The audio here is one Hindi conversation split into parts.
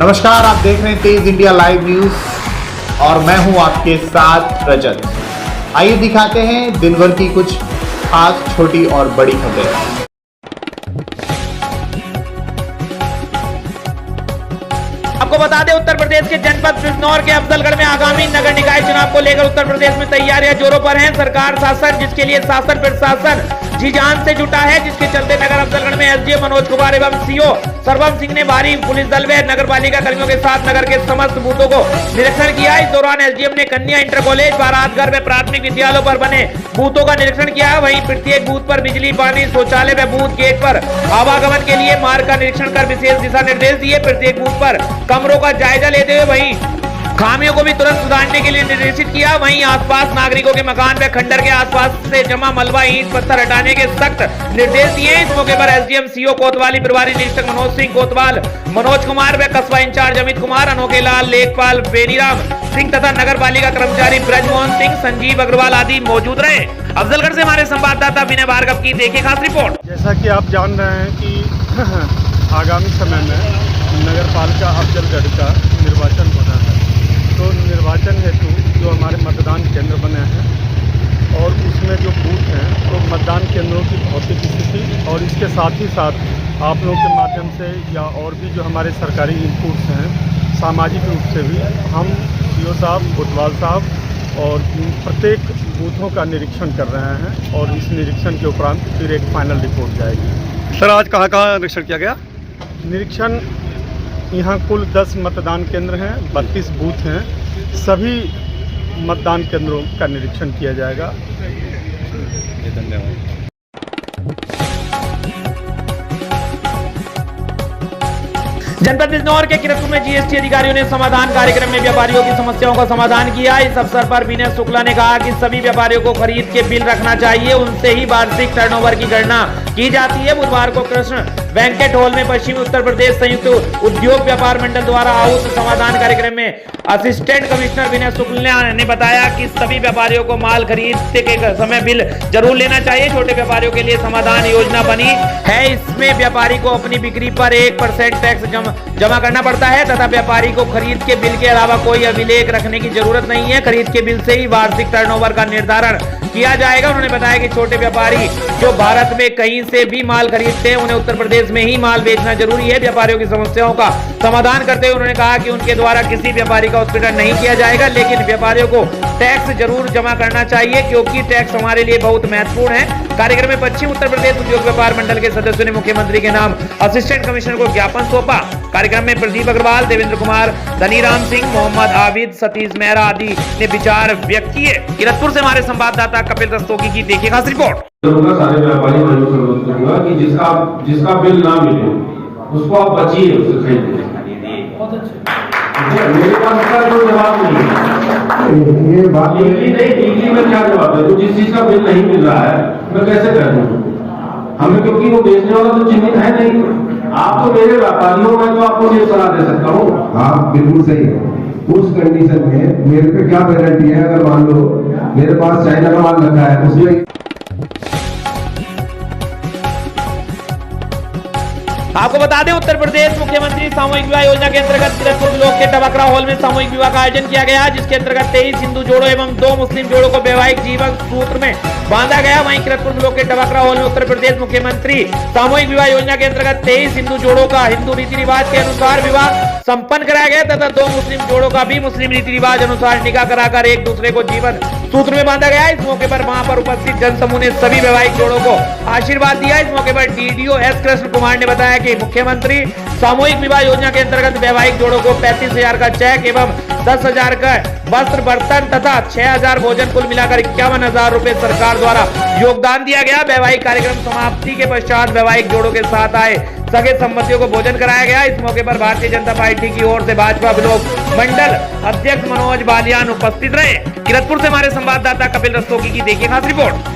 नमस्कार, आप देख रहे हैं तेज इंडिया लाइव न्यूज और मैं हूं आपके साथ रजत। आइए दिखाते हैं दिन भर की कुछ खास छोटी और बड़ी खबरें। आपको बता दें, उत्तर प्रदेश के जनपद बिजनौर के अफजलगढ़ में आगामी नगर निकाय चुनाव को लेकर उत्तर प्रदेश में तैयारियां जोरों पर हैं। सरकार शासन जिसके लिए शासन प्रशासन जी जान से जुटा है, जिसके चलते नगर अफजलगढ़ में एसडीएम मनोज कुमार एवं सीओ सर्वम सिंह ने भारी पुलिस दल व नगर पालिका कर्मियों के साथ नगर के समस्त बूथों को निरीक्षण किया। इस दौरान एसडीएम ने कन्या इंटर कॉलेज, बारातघर व प्राथमिक विद्यालयों पर बने बूथों का निरीक्षण किया। वहीं प्रत्येक बूथ पर बिजली, पानी, शौचालय व बूथ गेट पर आवागमन के लिए मार्ग का निरीक्षण कर विशेष दिशा निर्देश दिए। प्रत्येक बूथ पर कमरों का जायजा लेते हुए वहीं खामियों को भी तुरंत सुधारने के लिए निर्देशित किया। वहीं आसपास नागरिकों के मकान व खंडर के आसपास से जमा मलबा, ईंट पत्थर हटाने के सख्त निर्देश दिए। इस मौके पर एसडीएम सीओ कोतवाली, प्रभारी निरीक्षक मनोज सिंह कोतवाल, मनोज कुमार व कस्बा इंचार्ज अमित कुमार, अनोखे लाल, लेखपाल बेनीराम सिंह तथा नगर पालिका कर्मचारी ब्रजमोहन सिंह, संजीव अग्रवाल आदि मौजूद रहे। अफजलगढ़ से हमारे संवाददाता विनय भार्गव की देखिए खास रिपोर्ट। जैसा कि आप जान रहे हैं कि आगामी समय में नगर पालिका अफजलगढ़ का निर्वाचन होना है, तो निर्वाचन हेतु जो हमारे मतदान केंद्र बने हैं और उसमें जो बूथ हैं तो मतदान केंद्रों की भौतिक स्थिति और इसके साथ ही साथ आप लोगों के माध्यम से या और भी जो हमारे सरकारी इनपुट्स हैं, सामाजिक रूप से भी हम सीओ साहब, कोतवाल साहब और प्रत्येक बूथों का निरीक्षण कर रहे हैं और इस निरीक्षण के उपरांत फिर एक फाइनल रिपोर्ट जाएगी। सर, आज कहाँ कहाँ निरीक्षण किया गया? निरीक्षण यहाँ कुल 10 मतदान केंद्र हैं, 32 बूथ हैं, सभी मतदान केंद्रों का निरीक्षण किया जाएगा। धन्यवाद। जनपद बिजनौर के किरतपुर में जीएसटी अधिकारियों ने समाधान कार्यक्रम में व्यापारियों की समस्याओं का समाधान किया। इस अवसर पर विनय शुक्ला ने कहा कि सभी व्यापारियों को खरीद के बिल रखना चाहिए, उनसे ही वार्षिक टर्नओवर की गणना की जाती है। बुधवार को कृष्ण वेंकट हॉल में पश्चिमी उत्तर प्रदेश संयुक्त उद्योग व्यापार मंडल द्वारा आहुत समाधान कार्यक्रम में असिस्टेंट कमिश्नर विनय शुक्ला ने बताया कि सभी व्यापारियों को माल खरीदते के समय बिल जरूर लेना चाहिए। छोटे व्यापारियों के लिए समाधान योजना बनी है, इसमें व्यापारी को अपनी बिक्री पर 1% टैक्स जमा करना पड़ता है तथा व्यापारी को खरीद के बिल के अलावा कोई अभिलेख रखने की जरूरत नहीं है। खरीद के बिल से ही वार्षिक टर्नओवर का निर्धारण किया जाएगा। उन्होंने बताया कि छोटे व्यापारी जो भारत में कहीं से भी माल खरीदते हैं, उन्हें उत्तर प्रदेश में ही माल बेचना जरूरी है। व्यापारियों की समस्याओं का समाधान करते हुए उन्होंने कहा कि उनके द्वारा किसी व्यापारी का उत्पीड़न नहीं किया जाएगा, लेकिन व्यापारियों को टैक्स जरूर जमा करना चाहिए क्योंकि टैक्स हमारे लिए बहुत महत्वपूर्ण है। कार्यक्रम में पश्चिम उत्तर प्रदेश उद्योग व्यापार मंडल के सदस्यों ने मुख्यमंत्री के नाम असिस्टेंट कमिश्नर को ज्ञापन सौंपा। कार्यक्रम में प्रदीप अग्रवाल, देवेंद्र कुमार, धनीराम सिंह, मोहम्मद आबिद, सतीश मेहरा आदि ने विचार व्यक्त किए। किरतपुर से हमारे संवाददाता कपिल रस्तोगी की देखिए खास रिपोर्ट। सारे व्यापारी भाइयों से अनुरोध करूंगा कि जिसका बिल ना मिले उसको आप बचिए, उससे खरीदिए। मेरे पास इसका कोई जवाब नहीं है। ये बात नहीं, में क्या जवाब है? तो जिस चीज का बिल नहीं मिल रहा है मैं कैसे कर दूं? हमें, क्योंकि वो बेचने वाला तो चिन्हित है नहीं। आप तो मेरे व्यापारियों, मैं तो आपको ये सलाह दे सकता हूँ। आप बिल्कुल सही है। उस कंडीशन में मेरे पे क्या गारंटी है? अगर मान लो मेरे पास चाइना का माल रखा है, उसमें आपको बता दें, उत्तर प्रदेश मुख्यमंत्री सामूहिक विवाह योजना के अंतर्गत किरतपुर ब्लॉक के टबकरा हॉल में सामूहिक विवाह का आयोजन किया गया, जिसके अंतर्गत 23 हिंदू जोड़ों एवं 2 मुस्लिम जोड़ों को वैवाहिक जीवन सूत्र में बांधा गया। वहीं किरतपुर ब्लॉक के टबकरा हॉल में उत्तर प्रदेश मुख्यमंत्री सामूहिक विवाह योजना के अंतर्गत 23 हिंदू जोड़ों का हिंदू रीति रिवाज के अनुसार विवाह संपन्न कराया गया तथा 2 मुस्लिम जोड़ों का भी मुस्लिम रीति रिवाज अनुसार निकाह कराकर एक दूसरे को जीवन सूत्र में बांधा गया। इस मौके पर वहां पर उपस्थित जनसमूह ने सभी वैवाहिक जोड़ों को आशीर्वाद दिया। इस मौके पर डीडीओ एस कृष्ण कुमार ने बताया कि मुख्यमंत्री सामूहिक विवाह योजना के अंतर्गत वैवाहिक जोड़ों को 35,000 का चेक एवं 10,000 का वस्त्र बर्तन तथा 6,000 भोजन, कुल मिलाकर 51,000 रुपए सरकार द्वारा योगदान दिया गया। वैवाहिक कार्यक्रम समाप्ति के पश्चात वैवाहिक जोड़ों के साथ आए सगे संबंधियों को भोजन कराया गया। इस मौके पर भारतीय जनता पार्टी की ओर से भाजपा ब्लॉक मंडल अध्यक्ष मनोज बालियान उपस्थित रहे। किरतपुर से हमारे संवाददाता कपिल रस्तोगी की देखिए खास रिपोर्ट।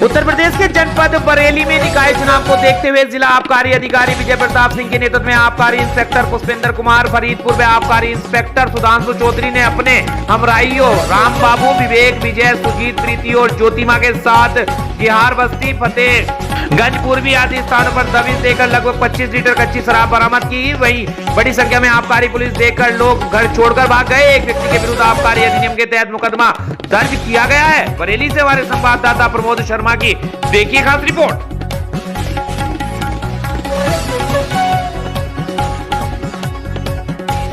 उत्तर प्रदेश के जनपद बरेली में निकाय चुनाव को देखते हुए जिला आबकारी अधिकारी विजय प्रताप सिंह के नेतृत्व में आबकारी इंस्पेक्टर पुष्पेंद्र कुमार, फरीदपुर में आबकारी इंस्पेक्टर सुधांशु चौधरी ने अपने हमराइयों राम बाबू, विवेक, विजय, सुजीत, प्रीति और ज्योतिमा के साथ बिहार बस्ती, फतेह गंज पूर्वी आदि स्थानों पर दबिश देकर लगभग 25 लीटर कच्ची शराब बरामद की। वहीं बड़ी संख्या में आबकारी पुलिस देखकर लोग घर छोड़कर भाग गए। एक व्यक्ति के विरुद्ध आबकारी अधिनियम के तहत मुकदमा दर्ज किया गया है। बरेली से हमारे संवाददाता प्रमोद शर्मा की देखिए खास रिपोर्ट।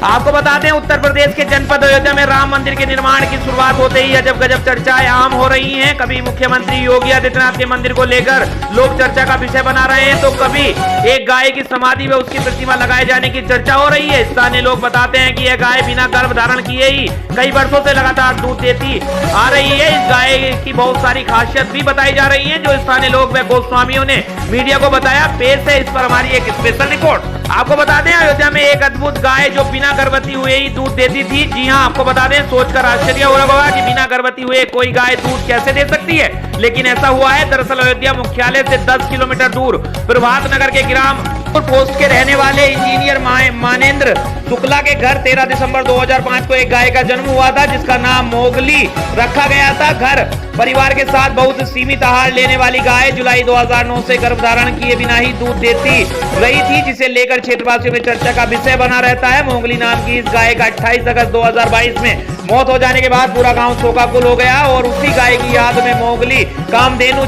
आपको बता दें, उत्तर प्रदेश के जनपद अयोध्या में राम मंदिर के निर्माण की शुरुआत होते ही अजब गजब चर्चाएं आम हो रही हैं। कभी मुख्यमंत्री योगी आदित्यनाथ के मंदिर को लेकर लोग चर्चा का विषय बना रहे हैं, तो कभी एक गाय की समाधि में उसकी प्रतिमा लगाए जाने की चर्चा हो रही है। स्थानीय लोग बताते हैं कि यह गाय बिना गर्भ धारण किए ही कई वर्षों से लगातार दूध देती आ रही है। इस गाय की बहुत सारी खासियत भी बताई जा रही है, जो स्थानीय लोग व गोस्वामियों ने मीडिया को बताया। पेश है इस पर हमारी एक स्पेशल रिपोर्ट। आपको बता दें, अयोध्या में एक अद्भुत गाय जो बिना गर्भवती हुए ही दूध देती थी। जी हां, आपको बता दें, सोचकर आश्चर्य हो रहा होगा कि बिना गर्भवती हुए कोई गाय दूध कैसे दे सकती है, लेकिन ऐसा हुआ है। दरअसल अयोध्या मुख्यालय से 10 किलोमीटर दूर प्रभात नगर के ग्राम पोस्ट के रहने वाले इंजीनियर मानेंद्र शुक्ला के घर 13 दिसंबर 2005 को एक गाय का जन्म हुआ था, जिसका नाम मोगली रखा गया था। घर परिवार के साथ बहुत सीमित आहार लेने वाली गाय जुलाई 2009 से गर्भधारण किए बिना ही दूध देती रही थी, जिसे लेकर क्षेत्रवासियों में चर्चा का विषय बना रहता है। मोगली नाम की इस गाय का 28 अगस्त 2022 में मौत हो जाने के बाद पूरा गांव शोकाकुल हो गया और उसी गाय की याद में मोगली कामधेनु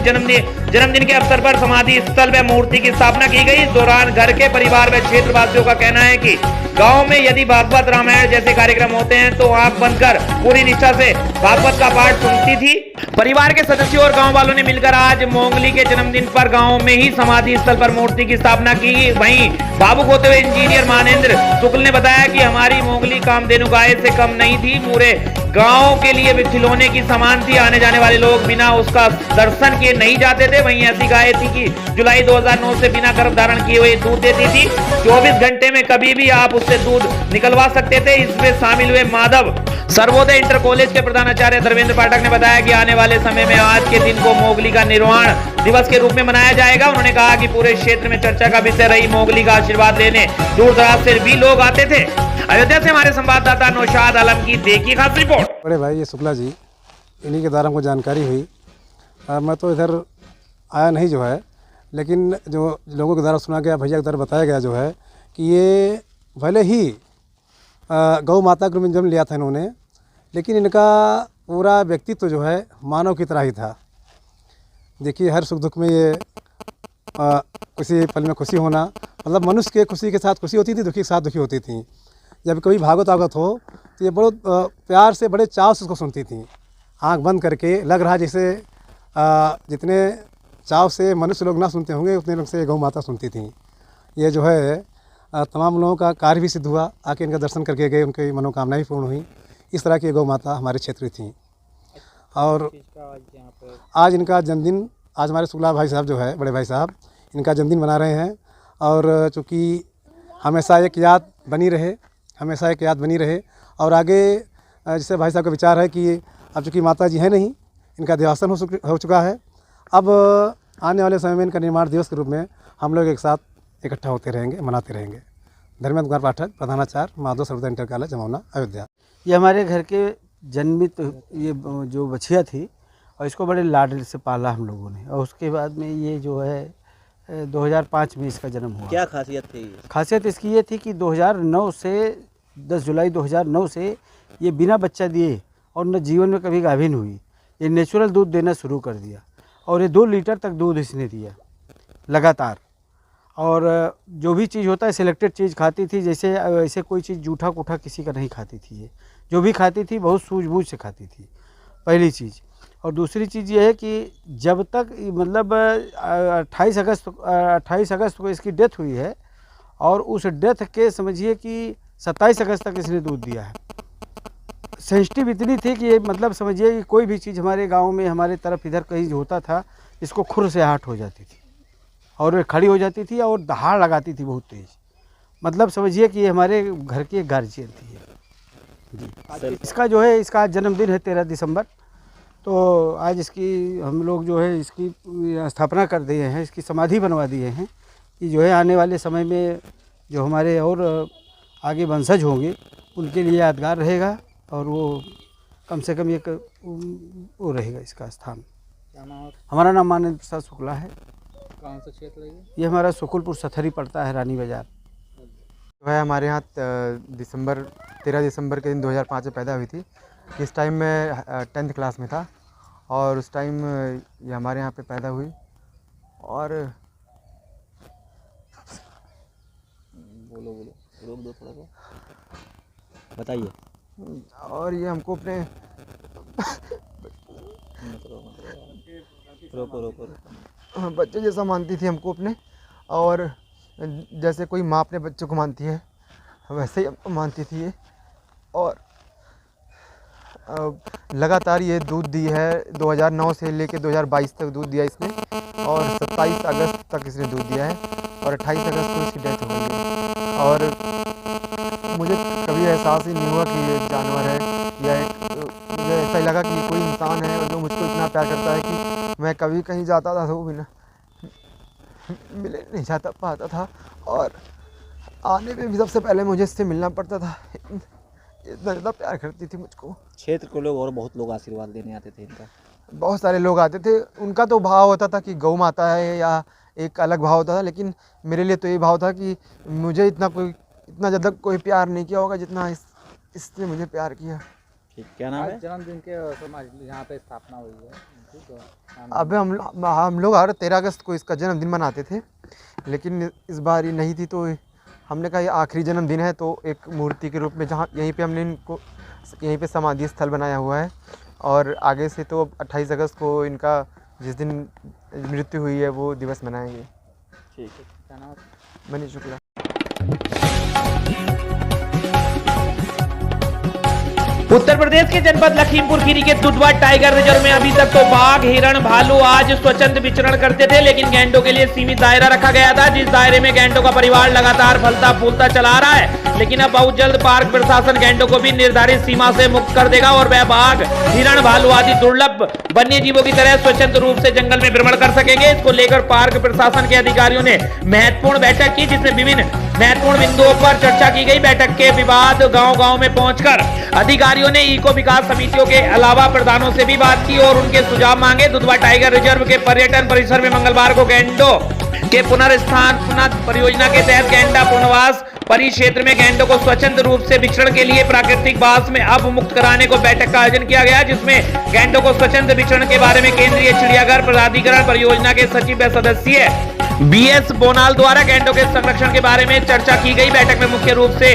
जन्मदिन के अवसर पर समाधि स्थल व मूर्ति की स्थापना की गई। इस दौरान घर के परिवार व क्षेत्रवासियों का कहना है कि गांव में यदि भागवत रामायण जैसे कार्यक्रम होते हैं तो आंख बंद कर पूरी निष्ठा से भागवत का पाठ सुनती थी। परिवार के सदस्यों और गांव वालों ने मिलकर आज मोगली के जन्मदिन पर गांव में ही समाधि स्थल पर मूर्ति की स्थापना की। वहीं भावुक होते हुए इंजीनियर मानेंद्र शुक्ल ने बताया कि हमारी मोगली कामधेनु गाय से कम नहीं थी, पूरे गांव के लिए खिलौने की समान थी। आने जाने वाले लोग बिना उसका दर्शन किए नहीं जाते थे। वहीं ऐसी गाय थी कि जुलाई 2009 से बिना गर्भ धारण किए हुए दूध देती थी। 24 घंटे में कभी भी आप उससे दूध निकलवा सकते थे। इसमें शामिल हुए माधव सर्वोदय इंटर कॉलेज के प्रधानाचार्य धर्मेंद्र पाठक ने बताया कि आने वाले समय में आज के दिन को मोगली का निर्वाण दिवस के रूप में मनाया जाएगा। उन्होंने कहा कि पूरे क्षेत्र में चर्चा का विषय रही मोगली का आशीर्वाद लेने दूर दराज से भी लोग आते थे। अयोध्या से हमारे संवाददाता नौशाद आलम की देखिए खास रिपोर्ट। बड़े भाई ये शुक्ला जी, इन्हीं के द्वारा हमको जानकारी हुई। मैं तो इधर आया नहीं जो है, लेकिन जो लोगों के द्वारा सुना गया, भैया के द्वारा बताया गया जो है कि ये भले ही गौ माता के रूप में जन्म लिया था इन्होंने, लेकिन इनका पूरा व्यक्तित्व जो है मानव की तरह ही था। देखिए, हर सुख दुख में ये किसी पल में खुशी होना, मतलब मनुष्य के खुशी के साथ खुशी होती थी, दुखी के साथ दुखी होती थी। जब कभी भागवत आगत हो तो ये बहुत प्यार से, बड़े चाव से उसको सुनती थी, आंख बंद करके। लग रहा जैसे जितने चाव से मनुष्य लोग ना सुनते होंगे, उतने लोग से गौ माता सुनती थी। ये जो है तमाम लोगों का कार्य भी सिद्ध हुआ, आके इनका दर्शन करके गए, उनकी मनोकामनाएं पूर्ण हुई। इस तरह की गौ माता हमारे क्षेत्र थी। और आज इनका जन्मदिन, आज हमारे शुक्ला भाई साहब जो है, बड़े भाई साहब, इनका जन्मदिन मना रहे हैं। और चूँकि हमेशा एक याद बनी रहे, हमेशा एक याद बनी रहे। और आगे जैसे भाई साहब का विचार है कि अब चूँकि माता जी है नहीं, इनका देहासन हो चुका है, अब आने वाले समय में इनका निर्माण दिवस के रूप में हम लोग एक साथ इकट्ठा होते रहेंगे, मनाते रहेंगे। धर्मेंद्र कुमार पाठक, प्रधानाचार्य, माधव सर्वोदय इंटर कॉलेज, जमुना, अयोध्या। ये हमारे घर के जन्मित ये जो बछिया थी, और इसको बड़े लाड से पाला हम लोगों ने। और उसके बाद में ये जो है 2005 में इसका जन्म हुआ। क्या खासियत थी? खासियत इसकी ये थी कि 2009 से 10 जुलाई 2009 से ये बिना बच्चा दिए और न जीवन में कभी गाभिन हुई, ये नेचुरल दूध देना शुरू कर दिया। और ये 2 लीटर तक दूध इसने दिया लगातार। और जो भी चीज़ होता है सिलेक्टेड चीज़ खाती थी, जैसे ऐसे कोई चीज़ जूठा कूठा किसी का नहीं खाती थी। ये जो भी खाती थी बहुत सूझबूझ से खाती थी, पहली चीज़। और दूसरी चीज़ ये है कि जब तक मतलब 28 अगस्त को इसकी डेथ हुई है, और उस डेथ के समझिए कि 27 अगस्त तक इसने दूध दिया है। सेंसिटिव इतनी थी कि ये मतलब समझिए कि कोई भी चीज़ हमारे गांव में, हमारे तरफ इधर कहीं होता था, इसको खुर से आहट हो जाती थी और वे खड़ी हो जाती थी और दहाड़ लगाती थी बहुत तेज़। मतलब समझिए कि ये हमारे घर की एक गार्जियन थी जी। इसका जो है, इसका जन्मदिन है 13 दिसंबर। तो आज इसकी हम लोग जो है इसकी स्थापना कर दिए हैं, इसकी समाधि बनवा दिए हैं कि जो है आने वाले समय में जो हमारे और आगे वंशज होंगे उनके लिए यादगार रहेगा। और वो कम से कम एक वो रहेगा इसका स्थान। हमारा नाम मानेंद्र प्रसाद शुक्ला है। कौन सा क्षेत्र है ये हमारा सुकुलपुर सथरी पड़ता है, रानी बाज़ार। वह हमारे यहाँ 13 दिसंबर के दिन 2005 में पैदा हुई थी। इस टाइम मैं 10th क्लास में था और उस टाइम ये हमारे यहाँ पे पैदा हुई और बोलो रोक दो थोड़ा सा, बताइए। और ये हमको अपने रोको। बच्चे जैसा मानती थी हमको अपने, और जैसे कोई माँ अपने बच्चों को मानती है वैसे ही हमको मानती थी ये। और लगातार ये दूध दी है, 2009 से लेके 2022 तक दूध दिया इसने, और 27 अगस्त तक इसने दूध दिया है और 28 अगस्त को इसकी डेथ हो गई है। और मुझे कभी एहसास ही नहीं हुआ कि ये जानवर है या मुझे ऐसा ही लगा कि ये कोई इंसान है और जो मुझको इतना प्यार करता है कि मैं कभी कहीं जाता था तो वो बिना मिले नहीं जाता पाता था, और आने में भी सबसे पहले मुझे इससे मिलना पड़ता था। इतना ज़्यादा प्यार करती थी मुझको। क्षेत्र के लोग और बहुत लोग आशीर्वाद देने आते थे इनका। बहुत सारे लोग आते थे, उनका तो भाव होता था कि गौ माता है या एक अलग भाव होता था, लेकिन मेरे लिए तो ये भाव था कि मुझे इतना ज़्यादा कोई प्यार नहीं किया होगा जितना इसने मुझे प्यार किया। ठीक, क्या नाम है? जन्मदिन के यहाँ पे स्थापना हुई है, ठीक है। अब हम लोग हर 13 अगस्त को इसका जन्मदिन मनाते थे, लेकिन इस बार ये नहीं थी तो हमने कहा ये आखिरी जन्मदिन है, तो एक मूर्ति के रूप में जहाँ यहीं पे हमने इनको यहीं पे समाधि स्थल बनाया हुआ है। और आगे से तो 28 अगस्त को इनका जिस दिन मृत्यु हुई है वो दिवस मनाएंगे। ठीक है, क्या नाम? मनीष शुक्ला। उत्तर प्रदेश के जनपद लखीमपुर खीरी के दुधवा टाइगर रिजर्व में अभी तक तो बाघ, हिरण, भालू आज स्वच्छंद विचरण करते थे, लेकिन गैंडों के लिए सीमित दायरा रखा गया था, जिस दायरे में गैंडों का परिवार लगातार फलता फूलता चला आ रहा है। लेकिन अब बहुत जल्द पार्क प्रशासन गैंडों को भी निर्धारित सीमा से मुक्त कर देगा और वह बाघ, हिरण, भालू आदि दुर्लभ वन्य जीवों की तरह स्वच्छंद रूप से जंगल में भ्रमण कर सकेंगे। इसको लेकर पार्क प्रशासन के अधिकारियों ने महत्वपूर्ण बैठक की, जिसमें विभिन्न महत्वपूर्ण बिंदुओं पर चर्चा की गई। बैठक के विवाद गांव-गांव में पहुंचकर अधिकारियों ने इको विकास समितियों के अलावा प्रधानों से भी बात की और उनके सुझाव मांगे। दुधवा टाइगर रिजर्व के पर्यटन परिसर में मंगलवार को गैंडों के पुनर्स्थान परियोजना के तहत गैंडा पुनर्वास परिक्षेत्र में गैंडों को स्वच्छंद रूप से विचरण के लिए प्राकृतिक वास में अब मुक्त कराने को बैठक का आयोजन किया गया, जिसमें गैंडों को स्वच्छंद विचरण के बारे में केंद्रीय चिड़ियाघर प्राधिकरण परियोजना के सचिव व सदस्य BS बोनाल द्वारा गैंडों के संरक्षण के बारे में चर्चा की गई। बैठक में मुख्य रूप से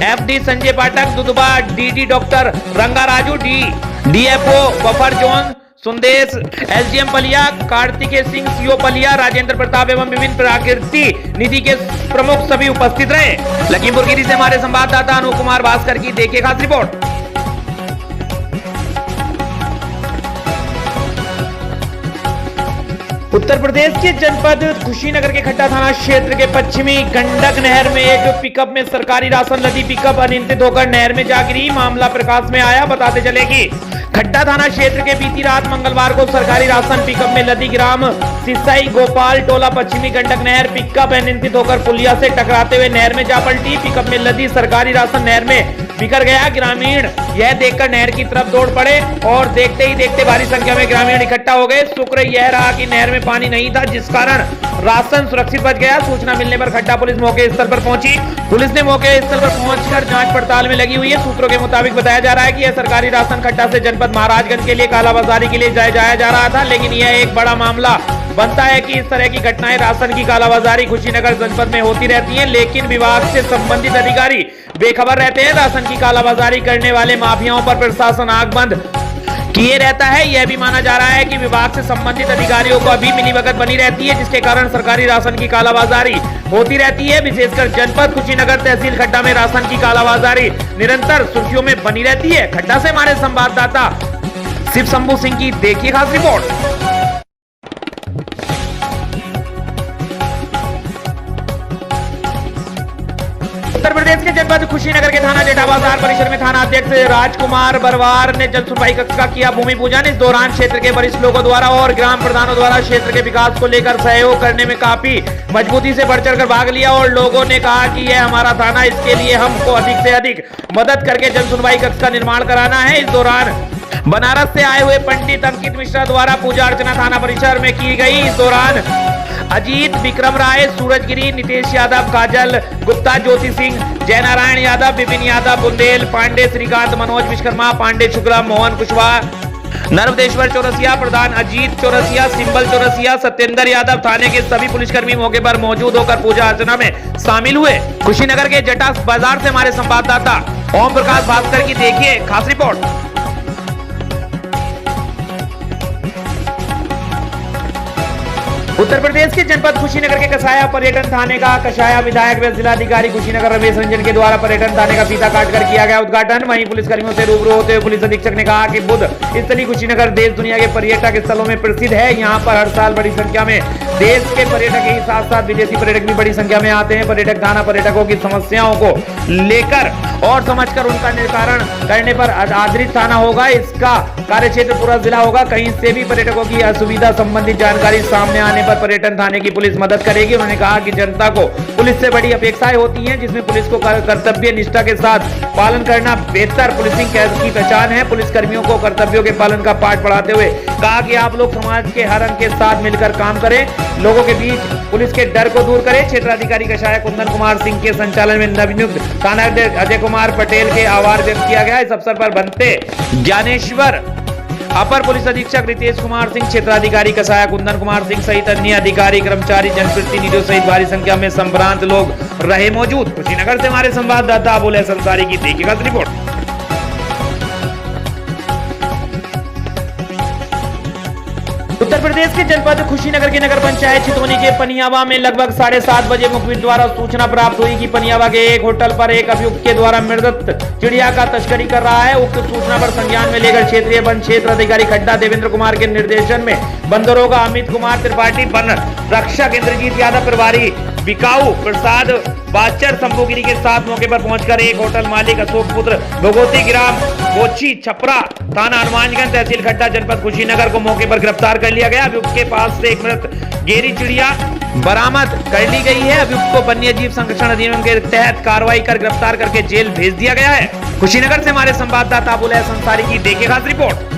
FD Sanjay Pathak, Dudhwa DD doctor Rangaraju, DFO buffer zone Sundesh, SDM Palia, Kartikeya Singh CO Palia, Rajendra Pratap एवं विभिन्न प्राकृति निधि के प्रमुख सभी उपस्थित रहे। लखीमपुर खीरी से हमारे संवाददाता अनु कुमार भास्कर की देखिए खास रिपोर्ट। उत्तर प्रदेश के जनपद कुशीनगर के खट्टा थाना क्षेत्र के पश्चिमी गंडक नहर में एक पिकअप में सरकारी राशन लदी पिकअप अनियंत्रित होकर नहर में जा गिरी। मामला प्रकाश में आया। बताते चले कि खट्टा थाना क्षेत्र के बीती रात मंगलवार को सरकारी राशन पिकअप में लदी ग्राम सिसाई गोपाल टोला पश्चिमी गंडक नहर पिकअप अनियंत्रित होकर पुलिया से टकराते हुए नहर में जा पलटी। पिकअप में लदी सरकारी राशन नहर में बिखर गया। ग्रामीण यह देखकर नहर की तरफ दौड़ पड़े और देखते ही देखते भारी संख्या में ग्रामीण इकट्ठा हो गए। शुक्र यह रहा कि नहर में पानी नहीं था, जिस कारण राशन सुरक्षित बच गया। सूचना मिलने पर खट्टा पुलिस मौके स्थल पर पहुंची। पुलिस ने मौके स्थल पर पहुंचकर जांच पड़ताल में लगी हुई है। सूत्रों के मुताबिक बताया जा रहा है कि यह सरकारी राशन खट्टा से जनपद महाराजगंज के लिए कालाबाजारी के लिए जाया जा रहा था, लेकिन यह एक बड़ा मामला बनता है कि इस तरह की घटनाएं राशन की कालाबाजारी कुशीनगर जनपद में होती रहती हैं, लेकिन विभाग से संबंधित अधिकारी बेखबर रहते हैं। राशन की कालाबाजारी करने वाले माफियाओं पर प्रशासन आंख बंद किए रहता है। यह भी माना जा रहा है कि विभाग से संबंधित अधिकारियों को अभी मिलीभगत बनी रहती है, जिसके कारण सरकारी राशन की कालाबाजारी होती रहती है। विशेषकर जनपद कुशीनगर तहसील खट्टा में राशन की कालाबाजारी निरंतर सुर्खियों में बनी रहती है। खट्टा से हमारे संवाददाता शिव शंभू सिंह की देखिए खास रिपोर्ट। उत्तर प्रदेश के जनपद कुशीनगर के थाना जेठा बाजार परिसर में थाना अध्यक्ष राजकुमार बरवार ने जल सुनवाई कक्ष का किया भूमि पूजन। इस दौरान क्षेत्र के वरिष्ठ लोगों द्वारा और ग्राम प्रधानों द्वारा क्षेत्र के विकास को लेकर सहयोग करने में काफी मजबूती से बढ़ चढ़कर भाग लिया और लोगों ने कहा कि यह हमारा थाना, इसके लिए हमको अधिक से अधिक मदद करके जल सुनवाई कक्ष का निर्माण कराना है। इस दौरान बनारस से आए हुए पंडित अंकित मिश्रा द्वारा पूजा अर्चना थाना परिसर में की गई। इस दौरान अजीत, विक्रम राय, सूरजगिरी, नितेश यादव, काजल गुप्ता, ज्योति सिंह, जयनारायण यादव, विपिन यादव, बुंदेल पांडे, श्रीकांत, मनोज विश्वकर्मा, पांडे शुक्ला, मोहन कुशवाहा, नर्मदेश्वर चौरसिया, प्रधान अजीत चौरसिया, सिंबल चौरसिया, सत्येंद्र यादव थाने के सभी पुलिसकर्मी मौके पर मौजूद होकर पूजा अर्चना में शामिल हुए। कुशीनगर के जटा बाजार से हमारे संवाददाता ओम प्रकाश भास्कर की देखिए खास रिपोर्ट। उत्तर प्रदेश के जनपद कुशीनगर के कसाया पर्यटन थाने का कसाया विधायक व जिलाधिकारी कुशीनगर रमेश रंजन के द्वारा पर्यटन थाने का फीता काटकर किया गया उद्घाटन। वहीं पुलिसकर्मियों से रूबरू होते हुए पुलिस अधीक्षक ने कहा कि बुद्ध स्थली कुशीनगर देश दुनिया के पर्यटक स्थलों में प्रसिद्ध है। यहाँ पर हर साल बड़ी संख्या में देश के पर्यटक के साथ साथ विदेशी पर्यटक भी बड़ी संख्या में आते हैं। पर्यटक थाना पर्यटकों की समस्याओं को लेकर और समझकर उनका निराकरण करने पर आधारित थाना होगा। इसका कार्यक्षेत्र पूरा जिला होगा। कहीं से भी पर्यटकों की असुविधा संबंधित जानकारी सामने आने पर पर्यटन थाने की पुलिस मदद करेगी। उन्होंने कहा कि जनता को पुलिस से बड़ी अपेक्षाएं होती हैं, जिसमें पुलिस को कर्तव्य निष्ठा के साथ पालन करना बेहतर पुलिसिंग की पहचान है। पुलिस कर्मियों को कर्तव्यों के पालन का पाठ पढ़ाते हुए कहा कि आप लोग समाज के हर अंग के साथ मिलकर काम करें, लोगों के बीच पुलिस के डर को दूर करें। क्षेत्राधिकारी कसाया कुंदन कुमार सिंह के संचालन में नवनियुक्त थाना अध्यक्ष अजय कुमार पटेल के आभार व्यक्त किया गया। इस अवसर पर बनते ज्ञानेश्वर, अपर पुलिस अधीक्षक रितेश कुमार सिंह, क्षेत्राधिकारी कसाया कुंदन कुमार सिंह सहित अन्य अधिकारी, कर्मचारी, जनप्रतिनिधियों सहित भारी संख्या में संभ्रांत लोग रहे मौजूद। कुशीनगर से हमारे संवाददाता अबुल हसन अंसारी की देखिएगा रिपोर्ट। उत्तर प्रदेश के जनपद कुशीनगर के नगर पंचायत छितौनी के पनियावा में लगभग 7:30 बजे मुखबिर द्वारा सूचना प्राप्त हुई कि पनियावा के एक होटल पर एक अभियुक्त के द्वारा मृत चिड़िया का तस्करी कर रहा है। उक्त सूचना पर संज्ञान में लेकर क्षेत्रीय वन क्षेत्र अधिकारी खड्डा देवेंद्र कुमार के निर्देशन में वन दरोगा अमित कुमार त्रिपाठी, वन रक्षक इंद्रजीत यादव, प्रभारी बिकाऊ प्रसाद बाचर शंभुगिरी के साथ मौके पर पहुंचकर एक होटल मालिक अशोक पुत्र भगवती ग्राम कोची छपरा थाना हनुमानगंज तहसील खड्डा जनपद कुशीनगर को मौके पर गिरफ्तार कर लिया गया। अभियुक्त के पास से एक मृत गेरी चिड़िया बरामद कर ली गई है। अभियुक्त को वन्य जीव संरक्षण अधिनियम के तहत कार्रवाई कर गिरफ्तार करके जेल भेज दिया गया है। कुशीनगर से हमारे संवाददाता अबुल हसन अंसारी की देखिए खास रिपोर्ट।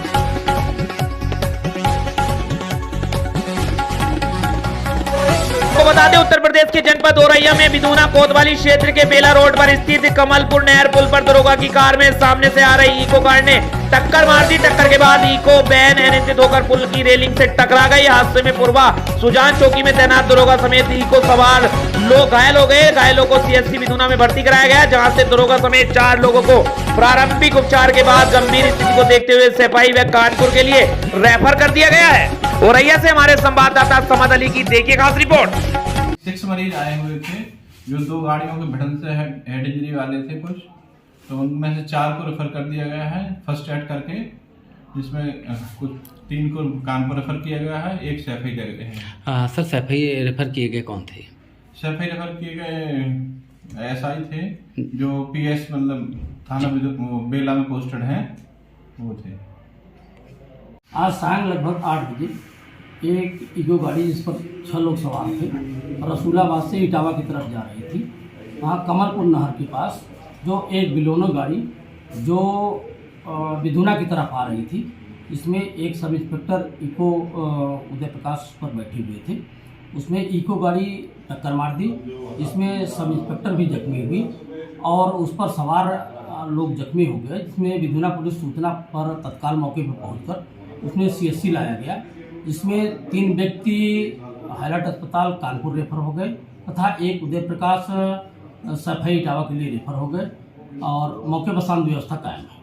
बता दें उत्तर प्रदेश के जनपद औरैया में बिधूना कोतवाली क्षेत्र के बेला रोड पर स्थित कमलपुर नहर पुल पर दरोगा की कार में सामने से आ रही इको कार ने टक्कर मार दी। टक्कर के बाद इको वैन अनियंत्रित होकर पुल की रेलिंग से टकरा गई। हादसे में पूर्वा सुजान चौकी में तैनात दरोगा समेत इको सवार लोग घायल हो गए। घायलों को सीएससी बिधूना में भर्ती कराया गया, जहां से दरोगा समेत 4 लोगों को प्रारंभिक उपचार के बाद गंभीर स्थिति को देखते हुए सफाई व कानपुर के लिए रेफर कर दिया गया है। औरैया से हमारे संवाददाता समद अली की देखिए खास रिपोर्ट। 6 मरीज आए हुए थे जो 2 गाड़ियों के भिड़न से हेड इंजरी वाले थे कुछ, तो उनमें से 4 को रेफर कर दिया गया है फर्स्ट एड करके, जिसमें कुछ 3 को कानपुर रेफर किया गया है, 1 सैफई कर गए हैं। सर सैफई रेफर किए गए कौन थे? सैफई रेफर किए गए एसआई थे जो पीएस मतलब थाना बेला में पोस्टेड हैं, वो थे। आज सायं लगभग 8 बजे एक इको गाड़ी जिस पर 6 लोग सवार थे रसूलाबाद से इटावा की तरफ जा रही थी। वहाँ कमलपुर नहर के पास जो एक बिलोनो गाड़ी जो बिधूना की तरफ आ रही थी, इसमें एक sub inspector eco Uday Prakash पर बैठे हुए थे। उसमें इको गाड़ी टक्कर मार दी, इसमें सब इंस्पेक्टर भी जख्मी हुई और उस पर सवार लोग जख्मी हो गए, जिसमें बिधूना पुलिस सूचना पर तत्काल मौके पर पहुंचकर उसमें सीएससी लाया गया। इसमें 3 व्यक्ति हाईलाइट अस्पताल कानपुर रेफर हो गए तथा एक उदय प्रकाश सफाई इटावा के लिए रेफर हो गए और मौके पर शांति व्यवस्था कायम है।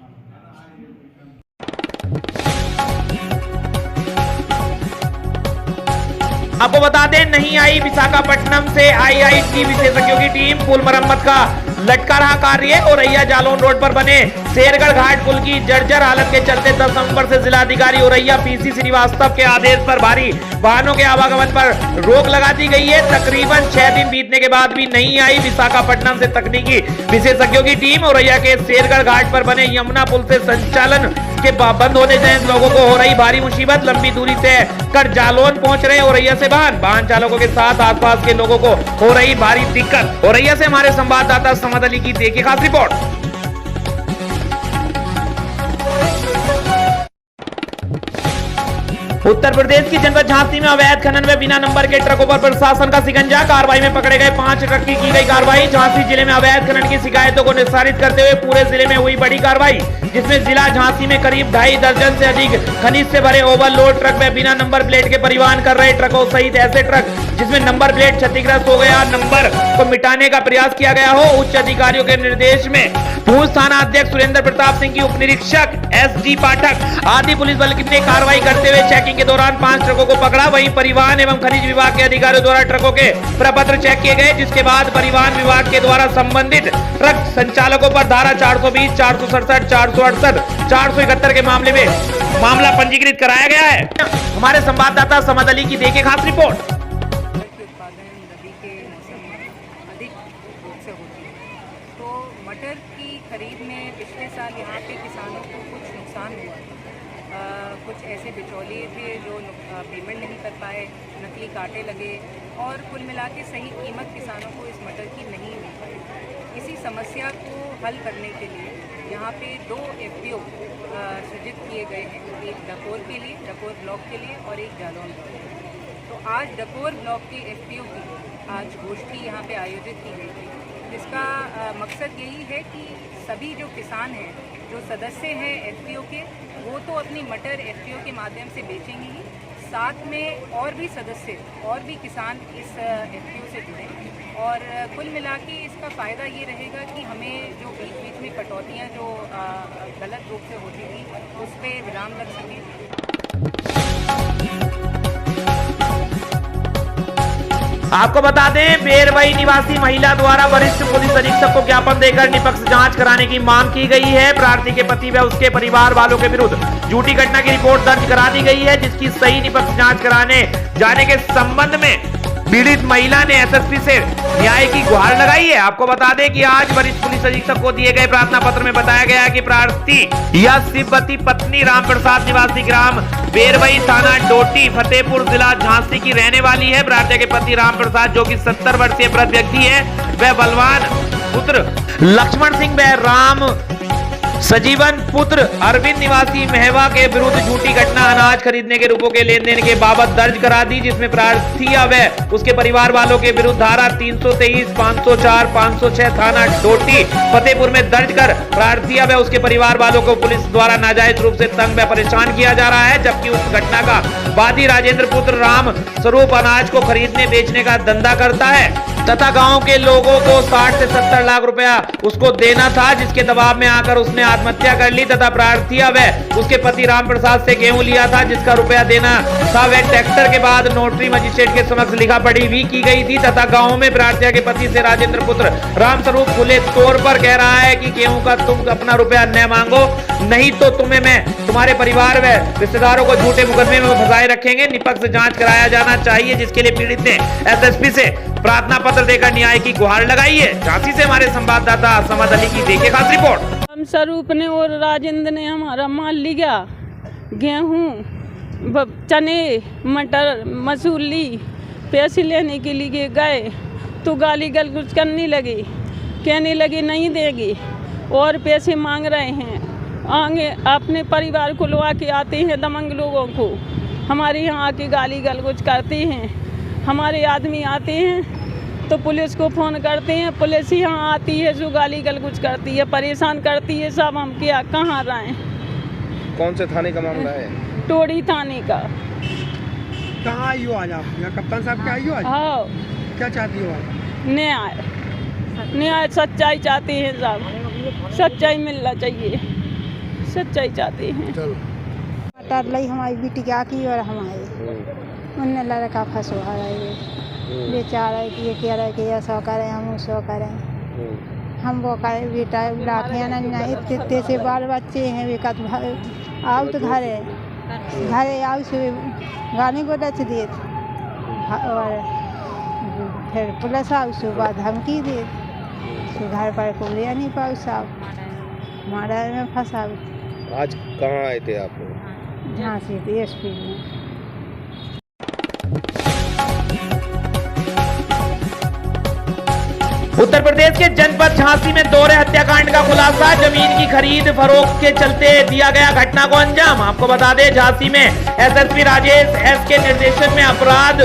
आपको बता दें नहीं आई विशाखापट्टनम से आईआईटी विशेषज्ञों की टीम। पुल मरम्मत का लटका रहा कार्य। औरैया जालौन रोड पर बने शेरगढ़ घाट पुल की जर्जर हालत के चलते 10 नवंबर से जिलाधिकारी औरैया पीसी श्रीवास्तव के आदेश पर भारी वाहनों के आवागमन पर रोक लगा दी गई है। तकरीबन 6 दिन बीतने के बाद भी नहीं आई विशाखापट्टनम से तकनीकी विशेषज्ञों की टीम। औरैया के शेरगढ़ घाट पर बने यमुना पुल से संचालन के बंद होने से लोगों को हो रही भारी मुसीबत। लंबी दूरी तय कर जालौन पहुंच रहे औरैया से वाहन चालकों के साथ आसपास के लोगों को हो रही भारी दिक्कत। औरैया से हमारे संवाददाता समद अली की देखिए खास रिपोर्ट। उत्तर प्रदेश की जनपद झांसी में अवैध खनन में बिना नंबर के ट्रकों पर प्रशासन का शिकंजा। कार्रवाई में पकड़े गए 5 ट्रक की गई कार्रवाई। झांसी जिले में अवैध खनन की शिकायतों को निस्तारित करते हुए पूरे जिले में हुई बड़ी कार्रवाई, जिसमें जिला झांसी में करीब 2.5 दर्जन से अधिक खनिज से भरे ओवरलोड ट्रक में बिना नंबर प्लेट के परिवहन कर रहे ट्रकों सहित ऐसे ट्रक जिसमें नंबर प्लेट क्षतिग्रस्त हो गया, नंबर को मिटाने का प्रयास किया गया हो। उच्च अधिकारियों के निर्देश में भूज थाना अध्यक्ष सुरेंद्र प्रताप सिंह की उप निरीक्षक SG पाठक आदि पुलिस बल ने कार्रवाई करते हुए चेकिंग के दौरान 5 ट्रकों को पकड़ा। वहीं परिवहन एवं खनिज विभाग के अधिकारियों द्वारा ट्रकों के प्रपत्र चेक किए गए, जिसके बाद परिवहन विभाग के द्वारा संबंधित ट्रक संचालकों पर धारा 420, 467, 468, 471 के मामला पंजीकृत कराया गया है। हमारे संवाददाता समद अली की देखिए खास रिपोर्ट। तो मटर की खरीद में पिछले साल यहाँ पे किसानों को कुछ नुकसान हुआ। कुछ ऐसे बिचौलिए थे जो पेमेंट नहीं कर पाए, नकली कांटे लगे और कुल मिला के सही कीमत किसानों को इस मटर की नहीं मिल पाई। इसी समस्या को हल करने के लिए यहाँ पे 2 FPO सृजित किए गए हैं, एक डकोर के लिए, डकोर ब्लॉक के लिए और एक जालौन ब्लॉक के लिए। तो आज डकोर ब्लॉक के FPO की आज गोष्ठी यहाँ पे आयोजित की गई थी, जिसका मकसद यही है कि सभी जो किसान हैं, जो सदस्य हैं FPO के, वो तो अपनी मटर FPO के माध्यम से बेचेंगे ही, साथ में और भी सदस्य और भी किसान इस FPO से जुड़े और कुल मिला के इसका फ़ायदा ये रहेगा कि हमें जो बीच बीच में कटौतियाँ जो गलत रूप से होती थी उस पर विराम लग सके। आपको बता दें, बेरवई निवासी महिला द्वारा वरिष्ठ पुलिस अधीक्षक को ज्ञापन देकर निष्पक्ष जांच कराने की मांग की गई है। प्रार्थी के पति व उसके परिवार वालों के विरुद्ध झूठी घटना की रिपोर्ट दर्ज करा दी गई है, जिसकी सही निष्पक्ष जांच कराने जाने के संबंध में पीड़ित महिला ने SSP से न्याय की गुहार लगाई है। आपको बता दें कि आज वरिष्ठ पुलिस अधीक्षक को दिए गए प्रार्थना पत्र में बताया गया है कि प्रार्थी या शिववती पत्नी रामप्रसाद निवासी ग्राम बेरवई थाना डोटी फतेहपुर जिला झांसी की रहने वाली है। प्रार्थी के पति रामप्रसाद जो कि 70 वर्षीय वृद्ध व्यक्ति है, वह बलवान पुत्र लक्ष्मण सिंह व राम सजीवन पुत्र अरविंद निवासी महवा के विरुद्ध झूठी घटना अनाज खरीदने के रूपों के लेन देन के बाबत दर्ज करा दी, जिसमें प्रार्थी व उसके परिवार वालों के विरुद्ध धारा 323, 504, 506 थाना डोटी फतेहपुर में दर्ज कर प्रार्थी व उसके परिवार वालों को पुलिस द्वारा नाजायज रूप से तंग व परेशान किया जा रहा है। जबकि उस घटना का वादी राजेंद्र पुत्र राम स्वरूप अनाज को खरीदने बेचने का धंधा करता है तथा गांव के लोगों को 60 से 70 लाख रुपया उसको देना था, जिसके दबाव में आकर उसने आत्महत्या कर ली तथा प्रार्थी व उसके पति राम प्रसाद से गेहूं लिया था, जिसका रुपया देना था वह ट्रैक्टर के बाद नोटरी मजिस्ट्रेट के समक्ष लिखा पढ़ी भी की गई थी तथा गाँव में प्रार्थी के पति से राजेंद्र पुत्र राम स्वरूप खुले तौर पर कह रहा है कि गेहूं का तुम अपना रुपया न मांगो, नहीं तो तुम्हें मैं तुम्हारे परिवार व रिश्तेदारों को झूठे मुकदमे में फंसाए रखेंगे। निष्पक्ष जांच कराया जाना चाहिए, जिसके लिए पीड़ित ने SSP से प्रार्थना पत्र देकर न्याय की गुहार लगाई है। झांसी से हमारे संवाददाता समद अली की देखिए खास रिपोर्ट। हम स्वरूप ने और राजेंद्र ने हमारा माल लिया, गेहूं, चने, मटर, मसूर ली। पैसे लेने के लिए गए तो गाली गलौज करने लगे, कहने लगे नहीं देंगे और पैसे मांग रहे हैं। आगे अपने परिवार को लुआ के आते हैं, दमंग लोगों को हमारे यहाँ आके गाली गलौज करते हैं। हमारे आदमी आते हैं तो पुलिस को फ़ोन करते हैं, पुलिस यहाँ आती है जो गाली गलौज करती है, परेशान करती है। सब हम क्या कहाँ रहें। कौन से थाने का मामला है? टोड़ी थाने का। कहाँ आई हो आज आप? यहाँ कप्तान साहब के आई हो आज? हाँ। क्या चाहती हो आप? न्याय, न्याय, सच्चाई चाहते हैं साहब, सच्चाई मिलना चाहिए, सच्चाई चाहते हैं। मटर लाई हमारी बिटिया की और हमारे उनने लड़का फंसवा रहे हैं, बेचारा है कि ये कह रहे कि ऐसा करें, हम उसो करें, हम वो करें। बेटा लाखियाँ नहीं इतने से बाल बच्चे हैं, वे कत आओ तो घरे आओ से गाने को डच दिए और फिर पुलिस आओ सुबह धमकी दे तो घर पर को ले नहीं पाओ साहब, मारा में फंसा। आज कहाँ आए थे आप? झांसी SP में। उत्तर प्रदेश के जनपद झांसी में दोहरे हत्याकांड का खुलासा खुलासा, जमीन की खरीद फरोख्त के चलते दिया गया घटना को अंजाम। आपको बता दें, झांसी में एसएसपी राजेश एस के निर्देशन में अपराध